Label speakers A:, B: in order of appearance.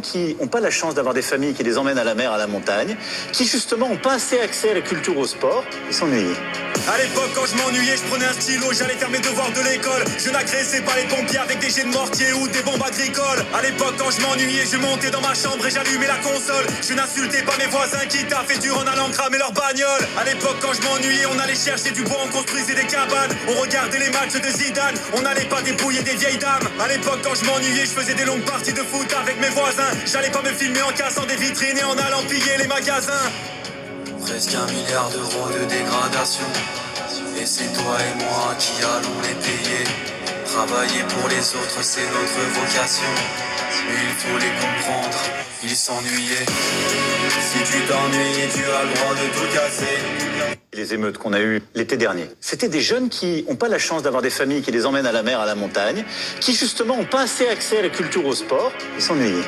A: qui n'ont pas la chance d'avoir des familles qui les emmènent à la mer, à la montagne, qui justement n'ont pas assez accès à la culture, au sport, et s'ennuient.
B: À l'époque, quand je m'ennuyais, je prenais un stylo, j'allais faire mes devoirs de l'école. Je n'agressais pas les pompiers avec des jets de mortier ou des bombes agricoles. À l'époque, quand je m'ennuyais, je montais dans ma chambre et j'allumais la console. Je n'insultais pas mes voisins qui taffaient dur en allant cramer leur bagnole. À l'époque, quand je m'ennuyais, on allait chercher du bois, on construisait des cabanes. On regardait les matchs de Zidane, on n'allait pas dépouiller des vieilles dames. À l'époque, quand je m'ennuyais, je faisais des longues parties de foot avec mes voisins. J'allais pas me filmer en cassant des vitrines et en allant piller les magasins.
C: Presque 1 milliard d'euros de dégradation. Et c'est toi et moi qui allons les payer. Travailler pour les autres, c'est notre vocation. Mais il faut les comprendre, ils s'ennuyaient. Si tu t'ennuies, tu as le droit de tout casser.
A: Les émeutes qu'on a eues l'été dernier, c'était des jeunes qui n'ont pas la chance d'avoir des familles qui les emmènent à la mer, à la montagne, qui justement n'ont pas assez accès à la culture, au sport, et s'ennuient.